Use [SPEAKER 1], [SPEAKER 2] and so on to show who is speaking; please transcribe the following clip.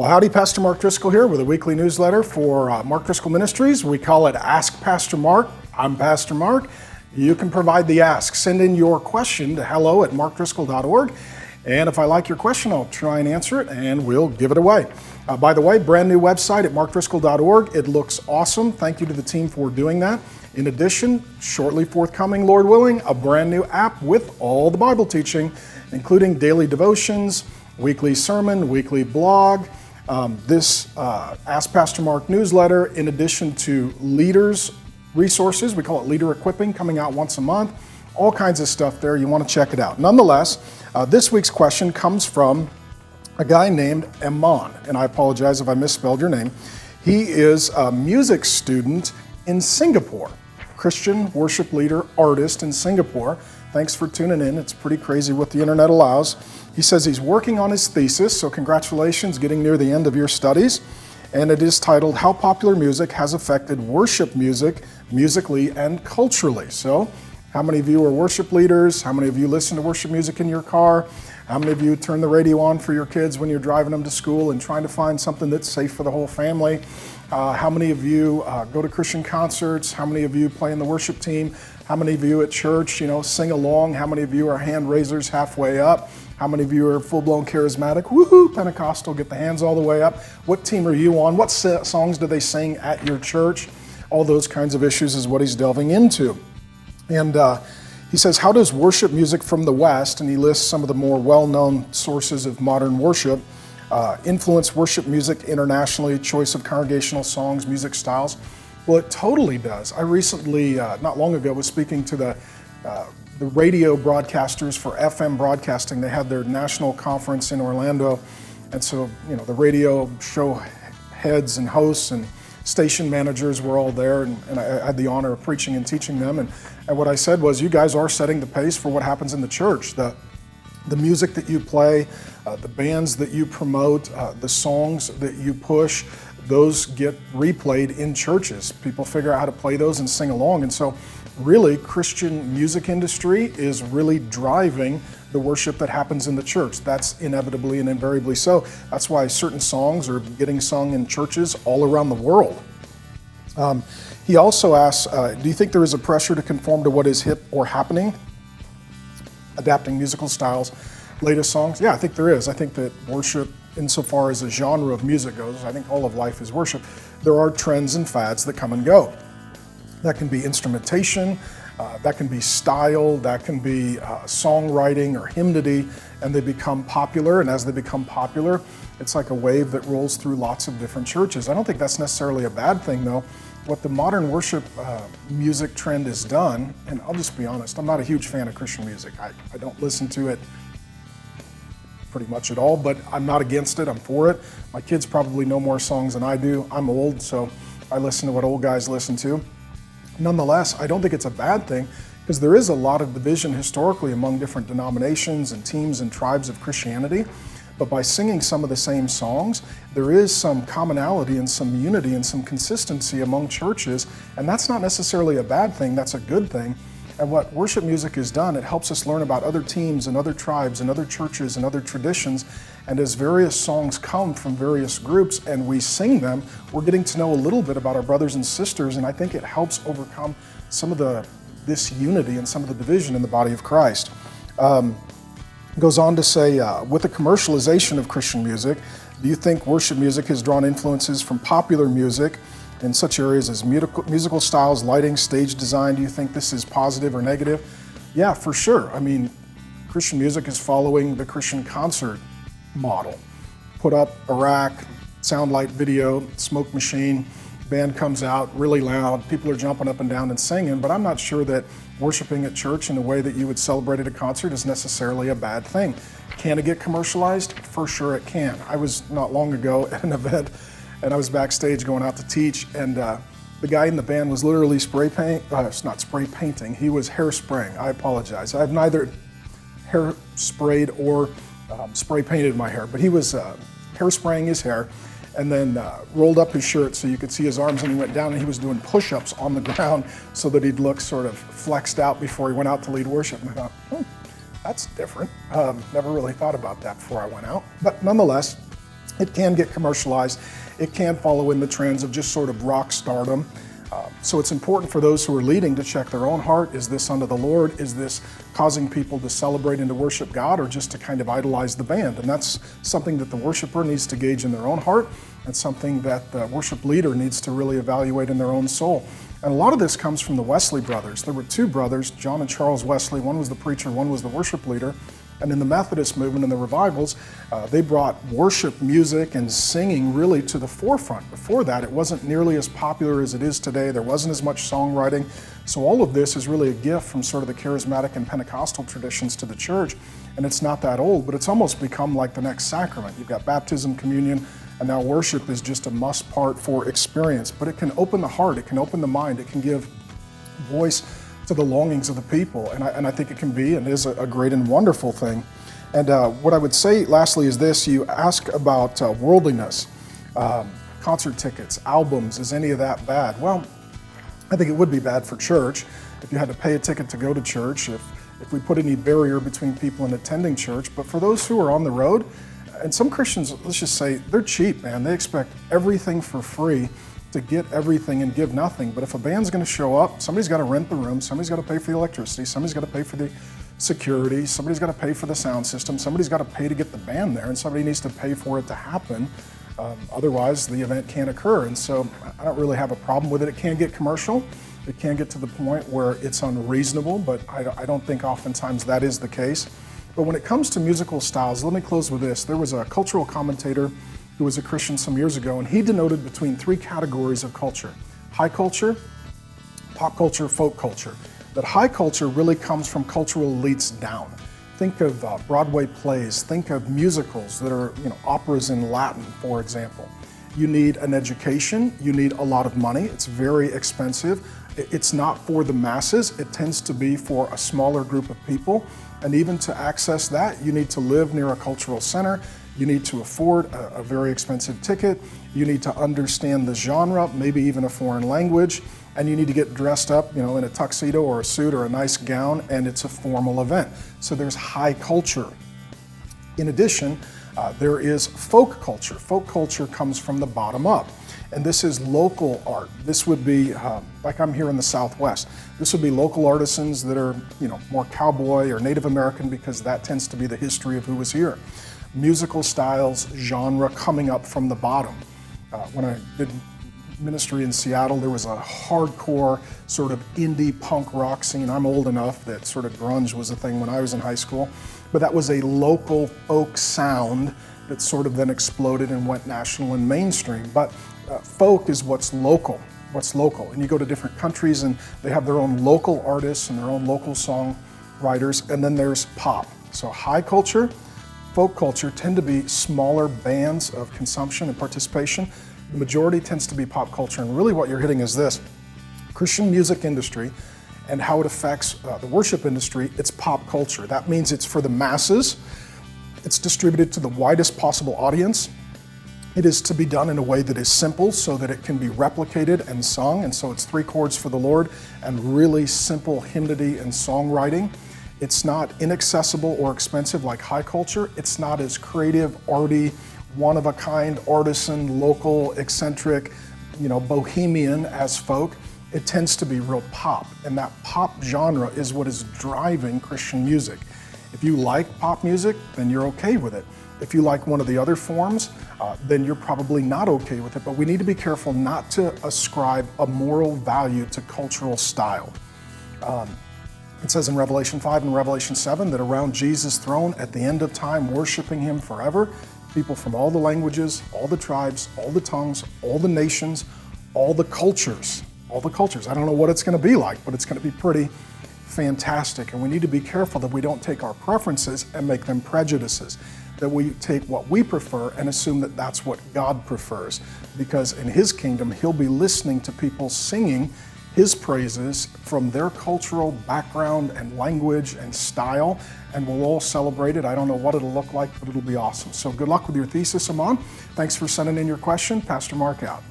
[SPEAKER 1] Well, howdy, Pastor Mark Driscoll here with a weekly newsletter for Mark Driscoll Ministries. We call it Ask Pastor Mark. I'm Pastor Mark. You can provide the ask. Send in your question to hello@markdriscoll.org. And if I like your question, I'll try and answer it and we'll give it away. By the way, brand new website at markdriscoll.org. It looks awesome. Thank you to the team for doing that. In addition, shortly forthcoming, Lord willing, a brand new app with all the Bible teaching, including daily devotions, weekly sermon, weekly blog, this Ask Pastor Mark newsletter, in addition to leaders resources. We call it Leader Equipping, coming out once a month. All kinds of stuff there. You want to check it out. Nonetheless, this week's question comes from a guy named Eman, and I apologize if I misspelled your name. He is a music student in Singapore, Christian worship leader, artist in Singapore. Thanks for tuning in. It's pretty crazy what the internet allows. He says he's working on his thesis, so congratulations, getting near the end of your studies. And it is titled, How Popular Music Has Affected Worship Music, Musically and Culturally. So, how many of you are worship leaders? How many of you listen to worship music in your car? How many of you turn the radio on for your kids when you're driving them to school and trying to find something that's safe for the whole family? How many of you go to Christian concerts? How many of you play in the worship team? How many of you at church, sing along? How many of you are hand raisers halfway up? How many of you are full-blown charismatic? Woohoo, Pentecostal, get the hands all the way up. What team are you on? What songs do they sing at your church? All those kinds of issues is what he's delving into. And he says, how does worship music from the West, and he lists some of the more well-known sources of modern worship, influence worship music internationally, choice of congregational songs, music styles? Well, it totally does. I recently, not long ago, was speaking to the radio broadcasters for FM broadcasting. They had their national conference in Orlando. And so, the radio show heads and hosts and station managers were all there, and I had the honor of preaching and teaching them. And what I said was, you guys are setting the pace for what happens in the church. The music that you play, the bands that you promote, the songs that you push, those get replayed in churches. People figure out how to play those and sing along. And so really, Christian music industry is really driving the worship that happens in the church. That's inevitably and invariably so. That's why certain songs are getting sung in churches all around the world. He also asks, do you think there is a pressure to conform to what is hip or happening? Adapting musical styles, latest songs? Yeah, I think there is. I think that worship, insofar as a genre of music goes, I think all of life is worship. There are trends and fads that come and go. That can be instrumentation, that can be style, that can be songwriting or hymnody, and they become popular. And as they become popular, it's like a wave that rolls through lots of different churches. I don't think that's necessarily a bad thing, though. What the modern worship music trend has done, and I'll just be honest, I'm not a huge fan of Christian music. I don't listen to it pretty much at all, but I'm not against it, I'm for it. My kids probably know more songs than I do. I'm old, so I listen to what old guys listen to. Nonetheless, I don't think it's a bad thing, because there is a lot of division historically among different denominations and teams and tribes of Christianity. But by singing some of the same songs, there is some commonality and some unity and some consistency among churches, and that's not necessarily a bad thing, that's a good thing. And what worship music has done, it helps us learn about other teams and other tribes and other churches and other traditions. And as various songs come from various groups and we sing them, we're getting to know a little bit about our brothers and sisters, and I think it helps overcome some of this unity and some of the division in the body of Christ. Goes on to say, with the commercialization of Christian music, do you think worship music has drawn influences from popular music in such areas as musical styles, lighting, stage design? Do you think this is positive or negative? Yeah, for sure. I mean, Christian music is following the Christian concert model. Put up a rack, sound light video, smoke machine, band comes out really loud, people are jumping up and down and singing, but I'm not sure that worshiping at church in the way that you would celebrate at a concert is necessarily a bad thing. Can it get commercialized? For sure it can. I was not long ago at an event and I was backstage going out to teach, and the guy in the band was literally not spray painting, he was hairspraying. I apologize. I've neither hair sprayed or spray painted my hair, but he was hairspraying his hair and then rolled up his shirt so you could see his arms, and he went down and he was doing push-ups on the ground so that he'd look sort of flexed out before he went out to lead worship. And I thought, that's different. Never really thought about that before I went out. But nonetheless, It can get commercialized. It can follow in the trends of just sort of rock stardom. So it's important for those who are leading to check their own heart. Is this unto the Lord? Is this causing people to celebrate and to worship God, or just to kind of idolize the band? And that's something that the worshiper needs to gauge in their own heart, and something that the worship leader needs to really evaluate in their own soul. And a lot of this comes from the Wesley brothers. There were two brothers, John and Charles Wesley. One was the preacher, one was the worship leader. And in the Methodist movement and the revivals, they brought worship music and singing really to the forefront. Before that, it wasn't nearly as popular as it is today. There wasn't as much songwriting. So all of this is really a gift from sort of the charismatic and Pentecostal traditions to the church. And it's not that old, but it's almost become like the next sacrament. You've got baptism, communion, and now worship is just a must part for experience. But it can open the heart, it can open the mind, it can give voice to the longings of the people, and I think it can be and is a great and wonderful thing. And what I would say lastly is this: you ask about worldliness, concert tickets, albums, is any of that bad? Well, I think it would be bad for church if you had to pay a ticket to go to church, if we put any barrier between people in attending church. But for those who are on the road, and some Christians, let's just say, they're cheap, man. They expect everything for free, to get everything and give nothing. But if a band's going to show up, somebody's got to rent the room, somebody's got to pay for the electricity, somebody's got to pay for the security, somebody's got to pay for the sound system, somebody's got to pay to get the band there, and somebody needs to pay for it to happen. Otherwise, the event can't occur. And so I don't really have a problem with it. It can get commercial. It can get to the point where it's unreasonable, but I don't think oftentimes that is the case. But when it comes to musical styles, let me close with this. There was a cultural commentator who was a Christian some years ago, and he denoted between three categories of culture: high culture, pop culture, folk culture. That high culture really comes from cultural elites down. Think of Broadway plays, think of musicals that are, operas in Latin, for example. You need an education, you need a lot of money, it's very expensive. It's not for the masses, it tends to be for a smaller group of people. And even to access that, you need to live near a cultural center. You need to afford a very expensive ticket. You need to understand the genre, maybe even a foreign language. And you need to get dressed up, in a tuxedo or a suit or a nice gown, and it's a formal event. So there's high culture. In addition, there is folk culture. Folk culture comes from the bottom up. And this is local art. This would be, like I'm here in the Southwest, this would be local artisans that are, more cowboy or Native American, because that tends to be the history of who was here. Musical styles, genre coming up from the bottom. When I did ministry in Seattle, there was a hardcore sort of indie punk rock scene. I'm old enough that sort of grunge was a thing when I was in high school, but that was a local folk sound that sort of then exploded and went national and mainstream. But folk is what's local. And you go to different countries and they have their own local artists and their own local songwriters, and then there's pop. So high culture, folk culture tend to be smaller bands of consumption and participation. The majority tends to be pop culture, and really what you're hitting is this: Christian music industry and how it affects the worship industry. It's pop culture. That means it's for the masses. It's distributed to the widest possible audience. It is to be done in a way that is simple so that it can be replicated and sung, and so it's 3 chords for the Lord and really simple hymnody and songwriting. It's not inaccessible or expensive like high culture. It's not as creative, arty, one-of-a-kind, artisan, local, eccentric, bohemian as folk. It tends to be real pop, and that pop genre is what is driving Christian music. If you like pop music, then you're okay with it. If you like one of the other forms, then you're probably not okay with it. But we need to be careful not to ascribe a moral value to cultural style. It says in Revelation 5 and Revelation 7 that around Jesus' throne at the end of time, worshiping him forever, people from all the languages, all the tribes, all the tongues, all the nations, all the cultures. I don't know what it's going to be like, but it's going to be pretty fantastic. And we need to be careful that we don't take our preferences and make them prejudices, that we take what we prefer and assume that that's what God prefers. Because in his kingdom, he'll be listening to people singing his praises from their cultural background and language and style, and we'll all celebrate it. I don't know what it'll look like, but it'll be awesome. So good luck with your thesis, Amon. Thanks for sending in your question. Pastor Mark out.